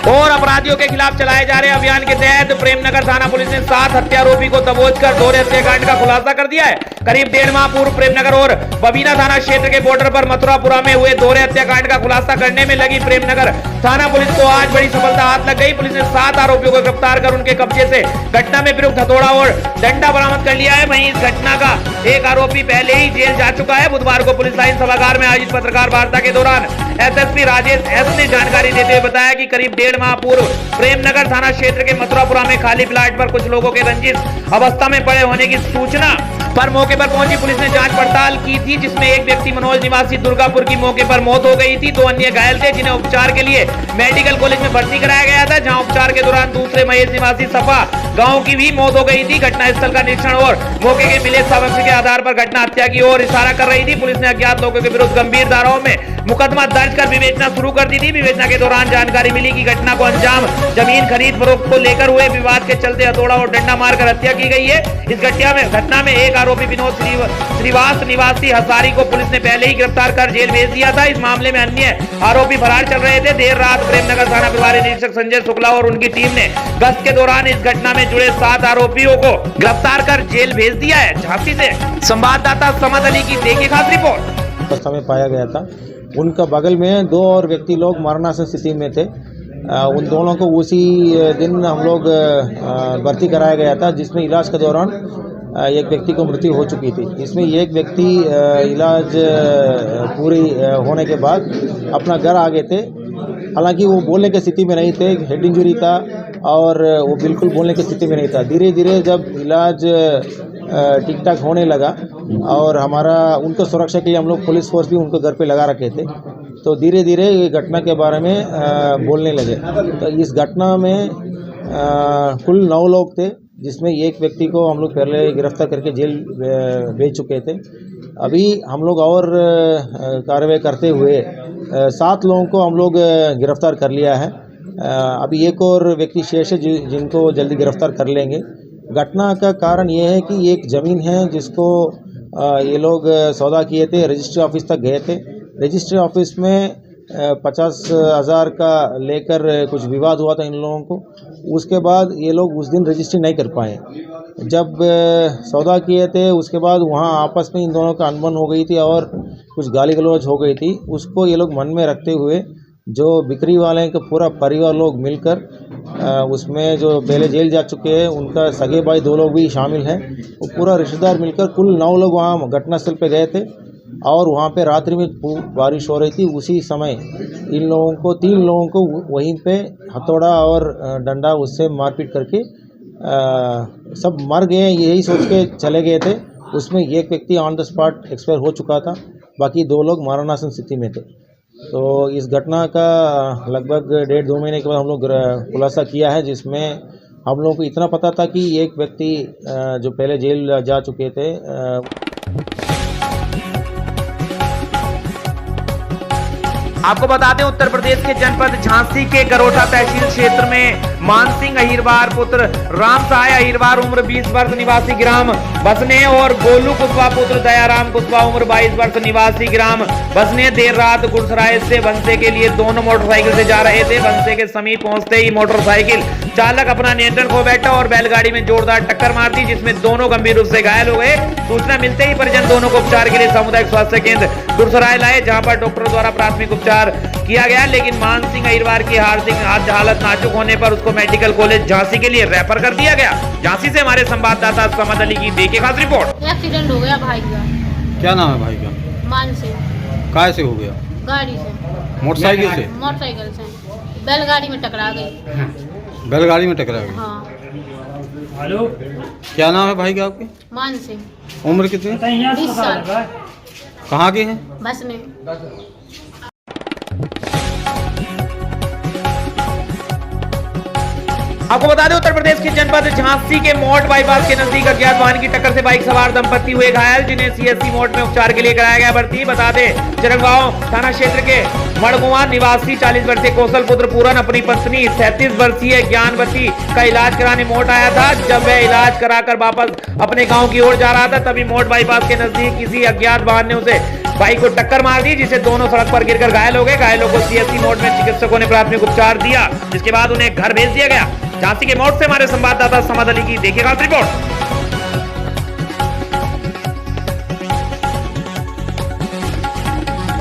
और अपराधियों के खिलाफ चलाए जा रहे अभियान के तहत प्रेमनगर थाना पुलिस ने 7 हत्या आरोपी को दबोच कर दोहरे हत्याकांड का खुलासा कर दिया है। करीब 1.5 माह पूर्व प्रेमनगर और बबीना थाना क्षेत्र के बॉर्डर पर मथुरापुरा में हुए दोहरे हत्याकांड का खुलासा करने में लगी प्रेमनगर थाना पुलिस को आज बड़ी सफलता हाथ लग गई। पुलिस ने 7 आरोपियों को गिरफ्तार कर उनके कब्जे से घटना में प्रयुक्त हथौड़ा और डंडा बरामद कर लिया है। वहीं इस घटना का एक आरोपी पहले ही जेल जा चुका है। बुधवार को पुलिस लाइन सभागार में आयोजित पत्रकार वार्ता के दौरान एसएसपी राजेश एस ने जानकारी देते हुए बताया कि करीब 1.5 माह पूर्व प्रेमनगर थाना क्षेत्र के मथुरापुरा में खाली प्लाट पर कुछ लोगों के रंजिश अवस्था में पड़े होने की सूचना पर मौके पर पहुंची पुलिस ने जांच पड़ताल की थी, जिसमें एक व्यक्ति मनोज निवासी दुर्गापुर की मौके पर मौत हो गई थी। 2 अन्य घायल थे, जिन्हें उपचार के लिए मेडिकल कॉलेज में भर्ती कराया गया था, जहां उपचार के दौरान दूसरे महेश निवासी सफा गांव की भी मौत हो गई थी। घटनास्थल का निरीक्षण और मौके के मिले साक्ष्य के आधार पर घटना हत्या की ओर इशारा कर रही थी। पुलिस ने अज्ञात लोगों के विरुद्ध गंभीर धाराओं में मुकदमा दर्ज कर विवेचना शुरू कर दी थी। विवेचना के दौरान जानकारी मिली कि घटना को अंजाम जमीन खरीद फरोख्त को लेकर हुए विवाद के चलते हथौड़ा और डंडा मारकर हत्या की गई है। इस घटना में एक आरोपी विनोद श्रीवास निवासी हसारी को पुलिस ने पहले ही गिरफ्तार कर जेल भेज दिया था। इस मामले में अन्य आरोपी फरार चल रहे थे। देर रात प्रेमनगर थाना प्रभारी निरीक्षक संजय शुक्ला और उनकी टीम ने गश्त के दौरान इस घटना में जुड़े 7 आरोपियों को गिरफ्तार कर जेल भेज दिया है। झांसी से संवाददाता समद अली की देखिए खास रिपोर्ट। अवस्था में पाया गया था। उनका बगल में 2 और व्यक्ति लोग मरणासन स्थिति में थे। उन दोनों को उसी दिन हम लोग भर्ती कराया गया था, जिसमें इलाज के दौरान एक व्यक्ति को मृत्यु हो चुकी थी। इसमें एक व्यक्ति इलाज पूरी होने के बाद अपना घर आ गए थे। हालांकि वो बोलने की स्थिति में नहीं थे, हेड इंजरी था और वो बिल्कुल बोलने की स्थिति में नहीं था। धीरे धीरे जब इलाज ठीक ठाक होने लगा और हमारा उनको सुरक्षा के लिए हम लोग पुलिस फोर्स भी उनको घर पे लगा रखे थे, तो धीरे धीरे ये घटना के बारे में बोलने लगे। तो इस घटना में कुल 9 लोग थे, जिसमें एक व्यक्ति को हम लोग पहले गिरफ्तार करके जेल भेज चुके थे। अभी हम लोग और कार्रवाई करते हुए 7 लोगों को हम लोग गिरफ्तार कर लिया है। अभी एक और व्यक्ति शेष है जिनको जल्दी गिरफ्तार कर लेंगे। घटना का कारण ये है कि एक ज़मीन है जिसको ये लोग सौदा किए थे, रजिस्ट्री ऑफिस तक गए थे। रजिस्ट्री ऑफिस में 50,000 का लेकर कुछ विवाद हुआ था इन लोगों को। उसके बाद ये लोग उस दिन रजिस्ट्री नहीं कर पाए। जब सौदा किए थे उसके बाद वहाँ आपस में इन दोनों का अनबन हो गई थी और कुछ गाली गलौज हो गई थी। उसको ये लोग मन में रखते हुए जो बिक्री वाले के पूरा परिवार लोग मिलकर उसमें जो पहले जेल जा चुके हैं उनका सगे भाई 2 लोग भी शामिल हैं, वो पूरा रिश्तेदार मिलकर कुल 9 लोग वहाँ घटनास्थल पे गए थे और वहाँ पे रात्रि में बारिश हो रही थी। उसी समय इन लोगों को 3 लोगों को वहीं पे हथौड़ा और डंडा उससे मारपीट करके सब मर गए, यही सोच के चले गए थे। उसमें एक व्यक्ति ऑन द स्पॉट एक्सपायर हो चुका था, बाकी 2 लोग मरणासन स्थिति में थे। तो इस घटना का लगभग 1.5-2 महीने के बाद हम लोग खुलासा किया है, जिसमें हम लोगों को इतना पता था कि एक व्यक्ति जो पहले जेल जा चुके थे। आपको बता दें, उत्तर प्रदेश के जनपद झांसी के गरोठा तहसील क्षेत्र में मानसिंह अहिरवार पुत्र राम सहाय अहिरवार उम्र 20 वर्ष निवासी ग्राम बसने और गोलू कुशवाहा पुत्र दयाराम कुशवाहा उम्र 22 वर्ष निवासी ग्राम बसने देर रात गुड़सराय से बंसे के लिए दोनों मोटरसाइकिल से जा रहे थे। बंसे के समीप पहुंचते ही मोटरसाइकिल चालक अपना नियंत्रण खो बैठा और बैलगाड़ी में जोरदार टक्कर मार दी, जिसमें दोनों गंभीर रूप से घायल हो गए। सूचना मिलते ही परिजन दोनों को उपचार के लिए सामुदायिक स्वास्थ्य केंद्र गुड़सराय लाए, जहां पर डॉक्टरों द्वारा प्राथमिक उपचार किया गया। लेकिन मानसिंह अहिरवार की हालत नाजुक होने पर उसको मेडिकल कॉलेज झांसी के लिए रेफर कर दिया गया। झांसी से हमारे संवाददाता समद अली की देखिए खास रिपोर्ट। एक्सीडेंट हो गया भाई का। क्या नाम है भाई का? मानसिंह। कैसे हो गया? गाड़ी से। मोटरसाइकिल से? मोटरसाइकिल से बैलगाड़ी में टकरा गई। बैलगाड़ी में टकरा गई? हाँ। हेलो, क्या नाम है भाई का आपके? मानसिंह। उम्र कितनी? 20 साल। कहाँ के हैं? बस में। आपको बता दें उत्तर प्रदेश के जनपद झांसी के मोट बाईपास के नजदीक अज्ञात वाहन की टक्कर से बाइक सवार दंपति हुए घायल, जिन्हें सीएससी मोट में उपचार के लिए कराया गया भर्ती। बता दें चरंगांव थाना क्षेत्र के मड़गुआ निवासी 40 वर्षीय कौशल पुत्र पूरन अपनी पत्नी 37 वर्षीय ज्ञानवती का इलाज कराने मोट आया था। जब वह इलाज कराकर वापस अपने गाँव की ओर जा रहा था, तभी मोट बाईपास के नजदीक किसी अज्ञात वाहन ने उसे बाइक को टक्कर मार दी, जिससे दोनों सड़क पर गिरकर घायल हो गए। घायलों को सीएससी मोट में चिकित्सकों ने प्राथमिक उपचार दिया, जिसके बाद उन्हें घर भेज दिया गया। झांसी के मोट से हमारे संवाददाता समद अली की देखिएगा रिपोर्ट।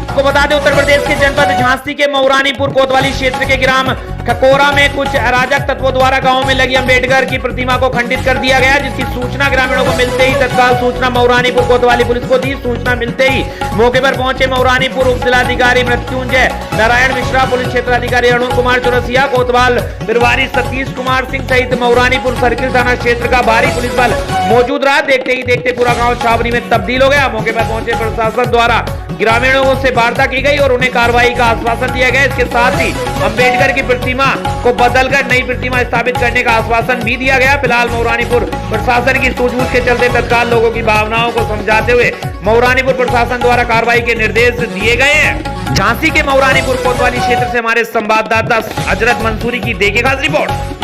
आपको बता दें उत्तर प्रदेश के जनपद झांसी के मऊरानीपुर कोतवाली क्षेत्र के ग्राम खकोरा में कुछ अराजक तत्वों द्वारा गांव में लगी अंबेडकर की प्रतिमा को खंडित कर दिया गया, जिसकी सूचना ग्रामीणों को मिलते ही तत्काल सूचना मऊरानीपुर कोतवाली पुलिस को दी। सूचना मिलते ही मौके पर पहुंचे मऊरानीपुर उप जिलाधिकारी मृत्युंजय नारायण मिश्रा, पुलिस क्षेत्राधिकारी अरुण कुमार चौरसिया, कोतवाल प्रभारी सतीश कुमार सिंह सहित मऊरानीपुर सर्किल थाना क्षेत्र का भारी पुलिस बल मौजूद रहा। देखते ही देखते पूरा गाँव छावनी में तब्दील हो गया। मौके पर पहुंचे प्रशासन द्वारा ग्रामीणों से वार्ता की गई और उन्हें कार्रवाई का आश्वासन दिया गया। इसके साथ ही अम्बेडकर की प्रतिमा को बदलकर नई प्रतिमा स्थापित करने का आश्वासन भी दिया गया। फिलहाल मऊरानीपुर प्रशासन की सूझबूझ के चलते तत्काल लोगों की भावनाओं को समझाते हुए मऊरानीपुर प्रशासन द्वारा कार्रवाई के निर्देश दिए गए हैं। झांसी के मऊरानीपुर कोतवाली क्षेत्र से हमारे संवाददाता हजरत मंसूरी की देखिएगा रिपोर्ट।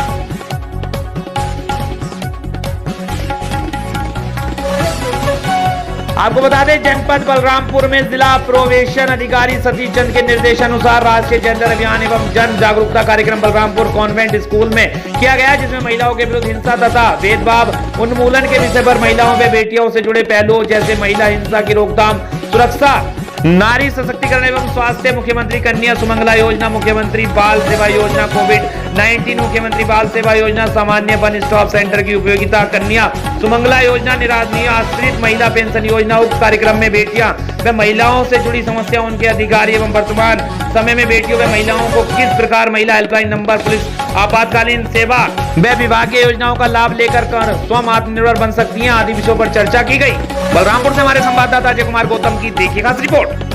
आपको बता दें जनपद बलरामपुर में जिला प्रोबेशन अधिकारी सतीश चंद के निर्देशानुसार राष्ट्रीय जेंडर अभियान एवं जन जागरूकता कार्यक्रम बलरामपुर कॉन्वेंट स्कूल में किया गया, जिसमें महिलाओं के विरुद्ध हिंसा तथा भेदभाव उन्मूलन के विषय पर महिलाओं व बेटियों से जुड़े पहलुओं जैसे महिला हिंसा की रोकथाम, सुरक्षा, नारी सशक्तिकरण एवं स्वास्थ्य, मुख्यमंत्री कन्या सुमंगला योजना, मुख्यमंत्री बाल सेवा योजना, कोविड-19 मुख्यमंत्री बाल सेवा योजना, सामान्य वन स्टॉप सेंटर की उपयोगिता, कन्या सुमंगला योजना, निराश्रित महिला पेंशन योजना। उक्त कार्यक्रम में बेटियां व महिलाओं से जुड़ी समस्या, उनके अधिकार एवं वर्तमान समय में बेटियों व महिलाओं को किस प्रकार महिला हेल्पलाइन नंबर, पुलिस आपातकालीन सेवा व विभागीय योजनाओं का लाभ लेकर स्वयं आत्मनिर्भर बन सकती हैं आदि विषयों पर चर्चा की गई। बलरामपुर से हमारे संवाददाता अजय कुमार गौतम की देखिएगा रिपोर्ट।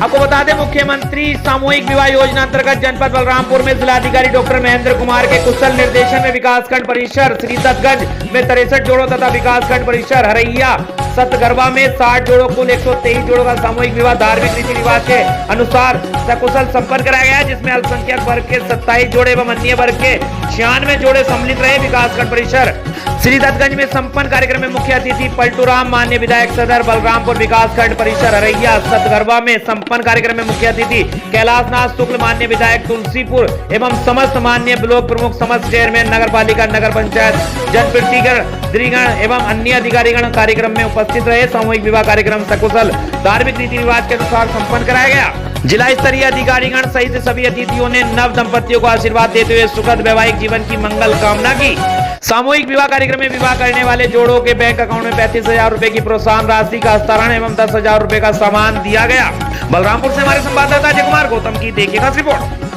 आपको बता दें मुख्यमंत्री सामूहिक विवाह योजना अंतर्गत जनपद बलरामपुर में जिलाधिकारी डॉक्टर महेंद्र कुमार के कुशल निर्देशन में विकासखंड परिसर श्रीदत्तगंज में 63 जोड़ों तथा विकासखंड परिसर हरैया सतगरवा में 60 जोड़ों कुल 123 जोड़ों का सामूहिक विवाह धार्मिक रीति रिवाज के अनुसार सकुशल संपन्न कराया गया, जिसमें अल्पसंख्यक वर्ग के 27 जोड़े एवं अन्य वर्ग के 96 जोड़े सम्मिलित रहे। विकासखंड परिसर श्रीदत्तगंज में संपन्न कार्यक्रम में मुख्य अतिथि पलटूराम मान्य विधायक सदर बलरामपुर, विकासखंड परिसर हरैया सतगरवा में संपन्न कार्यक्रम में मुख्य अतिथि कैलाशनाथ शुक्ल मान्य विधायक तुलसीपुर एवं समस्त मान्य ब्लॉक प्रमुख, समस्त चेयरमैन, नगर पालिका, नगर पंचायत, जनप्रतिनिधिगण एवं अन्य अधिकारीगण कार्यक्रम में उपस्थित रहे। सामूहिक विवाह कार्यक्रम सकुशल धार्मिक रीति रिवाज के अनुसार संपन्न कराया गया। जिला स्तरीय अधिकारीगण सहित सभी अतिथियों ने नव दंपतियों को आशीर्वाद देते हुए सुखद वैवाहिक जीवन की मंगल कामना की। सामूहिक विवाह कार्यक्रम में विवाह करने वाले जोड़ों के बैंक अकाउंट में 35,000 रुपए की प्रोत्साहन राशि का हस्तांतरण एवं 10,000 रुपए का सामान दिया गया। बलरामपुर से हमारे संवाददाता अजय कुमार गौतम की देखिएगा रिपोर्ट।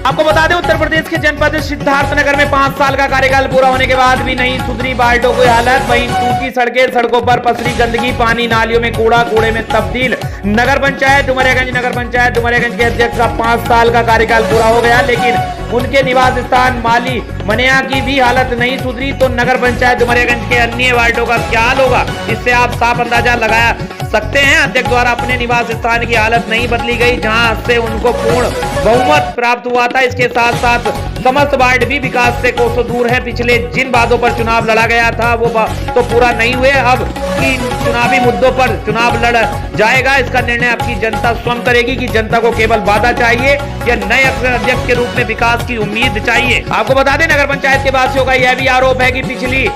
आपको बता दें उत्तर प्रदेश के जनपद सिद्धार्थनगर में 5 साल का कार्यकाल पूरा होने के बाद भी नहीं सुधरी बाल्टों की हालत। वहीं टूटी सड़कें, सड़कों पर पसरी गंदगी, पानी नालियों में कूड़ा, कूड़े में तब्दील। नगर पंचायत डुमरियागंज के अध्यक्ष का 5 साल का कार्यकाल पूरा हो गया, लेकिन उनके निवास स्थान माली मनिया की भी हालत नहीं सुधरी। तो नगर पंचायत डुमरियागंज के अन्य वार्डों का क्या हाल होगा, इससे आप साफ अंदाजा लगाया सकते हैं। अध्यक्ष द्वारा अपने निवास स्थान की हालत नहीं बदली गई, जहां से उनको पूर्ण बहुमत प्राप्त हुआ था। इसके साथ साथ समस्त वार्ड भी विकास से कोसों दूर है। पिछले जिन बातों पर चुनाव लड़ा गया था वो तो पूरा नहीं हुए। अब की चुनावी मुद्दों पर चुनाव लड़ जाएगा, इसका निर्णय आपकी जनता स्वयं करेगी कि जनता को केवल वादा चाहिए या नए अध्यक्ष के रूप में विकास की उम्मीद चाहिए। आपको बता दें नगर पंचायत के वासियों का यह भी आरोप है कि पिछली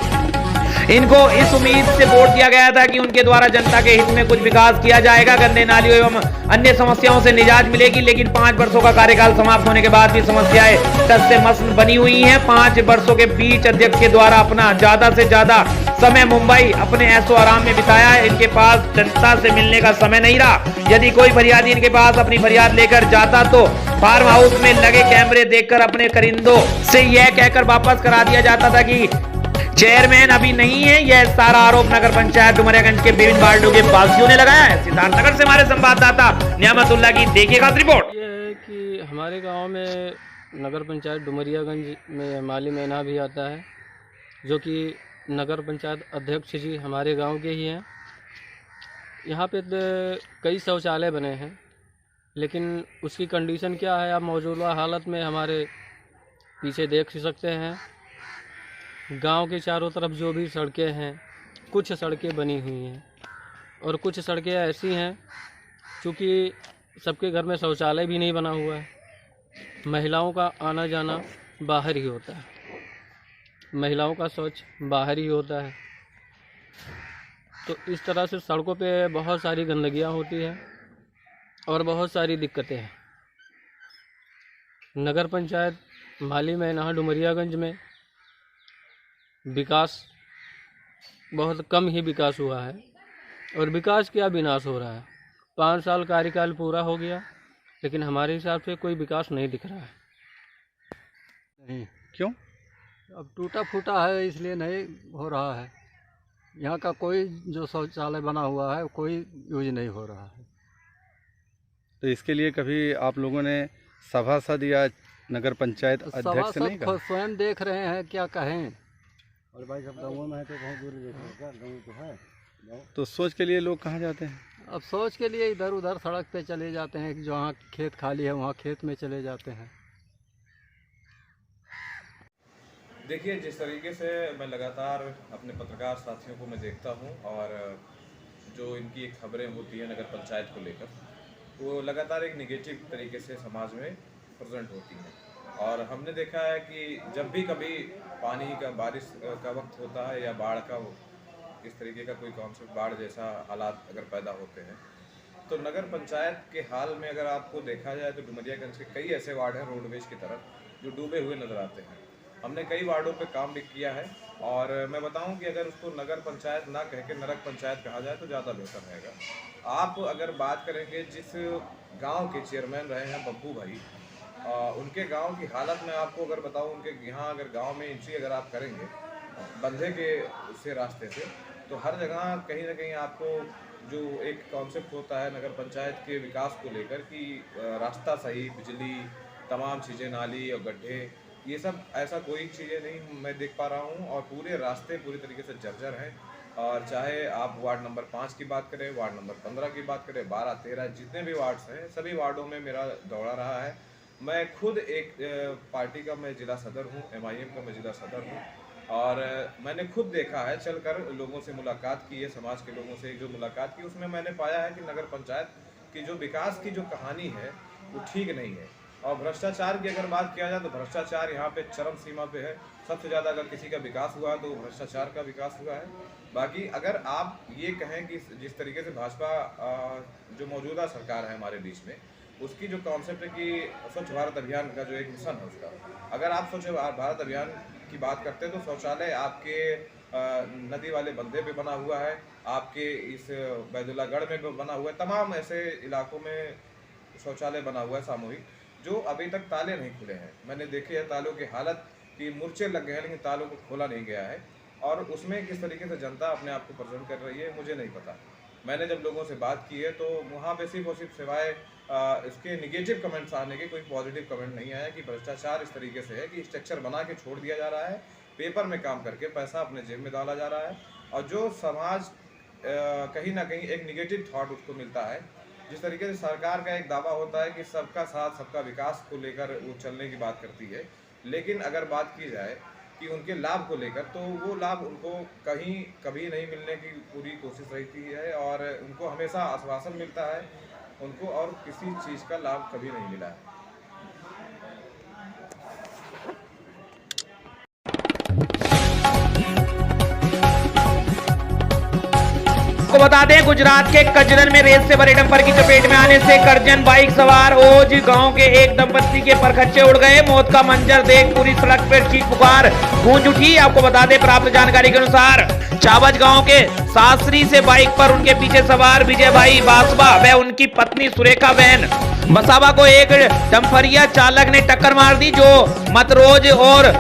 इनको इस उम्मीद से वोट दिया गया था कि उनके द्वारा जनता के हित में कुछ विकास किया जाएगा, गंदे नालियों एवं अन्य समस्याओं से निजात मिलेगी। लेकिन 5 वर्षों का कार्यकाल समाप्त होने के बाद भी समस्याएं टस से मस बनी हुई हैं। 5 वर्षों के बीच अध्यक्ष के द्वारा अपना ज्यादा से ज्यादा समय मुंबई अपने ऐशो आराम में बिताया है। इनके पास जनता से मिलने का समय नहीं रहा। यदि कोई फरियादी इनके पास अपनी फरियाद लेकर जाता तो फार्म हाउस में लगे कैमरे देखकर अपने करिंदों से यह कहकर वापस करा दिया जाता था कि चेयरमैन अभी नहीं है, यह सारा आरोप नगर पंचायत डुमरियागंज के विभिन्न वार्डों के वासियों ने लगाया है। सिद्धार्थनगर से हमारे संवाददाता नियामतुल्लाह की देखिएगा रिपोर्ट। ये है कि हमारे गांव में नगर पंचायत डुमरियागंज में माली महीना भी आता है, जो कि नगर पंचायत अध्यक्ष जी हमारे गांव के ही हैं। यहाँ पे कई शौचालय बने हैं, लेकिन उसकी कंडीशन क्या है आप मौजूदा हालत में हमारे पीछे देख सकते हैं। गांव के चारों तरफ जो भी सड़कें हैं, कुछ सड़कें बनी हुई हैं और कुछ सड़कें ऐसी हैं चूँकि सबके घर में शौचालय भी नहीं बना हुआ है। महिलाओं का आना जाना बाहर ही होता है, महिलाओं का शौच बाहर ही होता है। तो इस तरह से सड़कों पे बहुत सारी गंदगियाँ होती है और बहुत सारी दिक्कतें हैं। नगर पंचायत माली महीना डुमरियागंज में विकास बहुत कम ही विकास हुआ है और विकास क्या विनाश हो रहा है। 5 साल कार्यकाल पूरा हो गया, लेकिन हमारे हिसाब से कोई विकास नहीं दिख रहा है। नहीं, क्यों? अब टूटा फूटा है इसलिए नहीं हो रहा है। यहाँ का कोई जो शौचालय बना हुआ है कोई यूज नहीं हो रहा है। तो इसके लिए कभी आप लोगों ने सभासद या नगर पंचायत अध्यक्ष से नहीं कहा? स्वयं देख रहे हैं, क्या कहें। और भाई सब गाँव में है तो बहुत दूर देखा, गाँव तो है। तो सोच के लिए लोग कहाँ जाते हैं? अब सोच के लिए इधर उधर सड़क पे चले जाते हैं, जहाँ खेत खाली है वहाँ खेत में चले जाते हैं। देखिए, जिस तरीके से मैं लगातार अपने पत्रकार साथियों को मैं देखता हूं और जो इनकी खबरें होती हैं नगर पंचायत को लेकर, वो लगातार एक निगेटिव तरीके से समाज में प्रेजेंट होती हैं। और हमने देखा है कि जब भी कभी पानी का बारिश का वक्त होता है या बाढ़ का इस तरीके का कोई कॉन्सेप्ट, बाढ़ जैसा हालात अगर पैदा होते हैं, तो नगर पंचायत के हाल में अगर आपको देखा जाए तो डुमरियागंज के कई ऐसे वार्ड हैं रोडवेज की तरफ जो डूबे हुए नजर आते हैं। हमने कई वार्डों पे काम भी किया है और मैं बताऊं कि अगर उसको नगर पंचायत ना कह के नरक पंचायत कहा जाए तो ज़्यादा बेहतर रहेगा। आप अगर बात करेंगे जिस गांव के चेयरमैन रहे हैं बब्बू भाई, उनके गांव की हालत में आपको अगर बताऊं, उनके यहाँ अगर गांव में एंट्री अगर आप करेंगे बंधे के से रास्ते से, तो हर जगह कहीं ना कहीं आपको जो एक कॉन्सेप्ट होता है नगर पंचायत के विकास को लेकर कि रास्ता सही, बिजली, तमाम चीज़ें, नाली और गड्ढे, ये सब ऐसा कोई चीज़ें नहीं मैं देख पा रहा हूँ। और पूरे रास्ते पूरी तरीके से जर्जर हैं। और चाहे आप वार्ड नंबर 5 की बात करें, वार्ड नंबर 15 की बात करें, 12, 13 जितने भी वार्ड्स हैं, सभी वार्डों में मेरा दौरा रहा है। मैं खुद एक पार्टी का मैं जिला सदर हूँ, MIM का मैं जिला सदर हूँ और मैंने खुद देखा है, चलकर लोगों से मुलाकात की है, समाज के लोगों से जो मुलाकात की उसमें मैंने पाया है कि नगर पंचायत की जो विकास की जो कहानी है वो ठीक नहीं है। और भ्रष्टाचार की अगर बात किया जाए तो भ्रष्टाचार यहाँ पे चरम सीमा पे है। सबसे ज़्यादा अगर किसी का विकास हुआ है तो भ्रष्टाचार का विकास हुआ है। बाकी अगर आप ये कहें कि जिस तरीके से भाजपा जो मौजूदा सरकार है हमारे बीच में, उसकी जो कॉन्सेप्ट है कि स्वच्छ भारत अभियान का जो एक मिशन है उसका, अगर आप स्वच्छ भारत अभियान की बात करते हैं तो शौचालय आपके नदी वाले बंधे पे बना हुआ है, आपके इस बैदुल्लागढ़ में भी बना हुआ है, तमाम ऐसे इलाकों में शौचालय बना हुआ है सामूहिक, जो अभी तक ताले नहीं खुले हैं। मैंने देखे हैं तालों की हालत कि मूर्छे लग गए हैं लेकिन तालों को खोला नहीं गया है। और उसमें किस तरीके से जनता अपने आप को प्रेजेंट कर रही है मुझे नहीं पता। मैंने जब लोगों से बात की है तो वहाँ पे सिर्फ और सिर्फ सिवाय इसके निगेटिव कमेंट्स आने के कोई पॉजिटिव कमेंट नहीं आया कि भ्रष्टाचार इस तरीके से है कि स्ट्रक्चर बना के छोड़ दिया जा रहा है, पेपर में काम करके पैसा अपने जेब में डाला जा रहा है और जो समाज कहीं ना कहीं एक निगेटिव थॉट उसको मिलता है। जिस तरीके से सरकार का एक दावा होता है कि सबका साथ सबका विकास को लेकर वो चलने की बात करती है, लेकिन अगर बात की जाए कि उनके लाभ को लेकर तो वो लाभ उनको कहीं कभी नहीं मिलने की पूरी कोशिश रहती है और उनको हमेशा आश्वासन मिलता है उनको और किसी चीज़ का लाभ कभी नहीं मिला है। आपको बता दें गुजरात के कजरन में रेत से भरे डंपर की चपेट में आने से करजन बाइक सवार ओज गांव के एक दंपत्ति के परखच्चे उड़ गए। मौत का मंजर देख पूरी सड़क पर चीख पुकार गूंज उठी। आपको बता दें प्राप्त जानकारी के अनुसार चावज गांव के सासरी से बाइक पर उनके पीछे सवार विजय भाई बासवा व उनकी पत्नी सुरेखा बहन मसाबा को एक डंफरिया चालक ने टक्कर मार दी, जो मतरोज और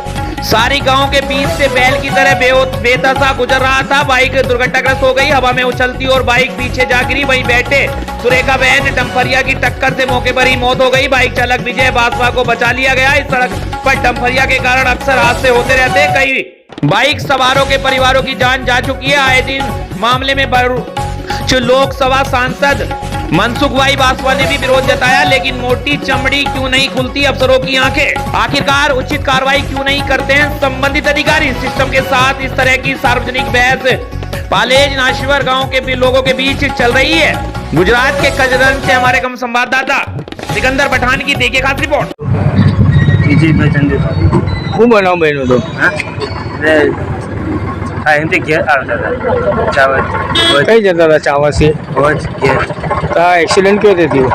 सारी गांव के बीच से बैल की तरह बेतसा गुजर रहा था। बाइक दुर्घटनाग्रस्त हो गई, हवा में उछलती और बाइक पीछे जा गिरी। वहीं बैठे सुरेखा बहन डम्फरिया की टक्कर से मौके पर ही मौत हो गई। बाइक चालक विजय बासवा को बचा लिया गया। इस सड़क पर डम्फरिया के कारण अक्सर हादसे होते रहते। कई बाइक सवारों के परिवारों की जान जा चुकी है। आए दिन मामले में लोकसभा सांसद मनसुख भाई बासवा ने भी विरोध जताया, लेकिन मोटी चमड़ी क्यों नहीं खुलती अफसरों की आंखें? आखिरकार उचित कार्रवाई क्यों नहीं करते हैं संबंधित अधिकारी? सिस्टम के साथ इस तरह की सार्वजनिक बहस पालेज नाशिवर गांव के भी लोगों के बीच चल रही है। गुजरात के कजरन से हमारे कम संवाददाता सिकंदर पठान की देखिए खास रिपोर्ट। कई जता था चावल से एक्सीडेंट क्यों देती हो?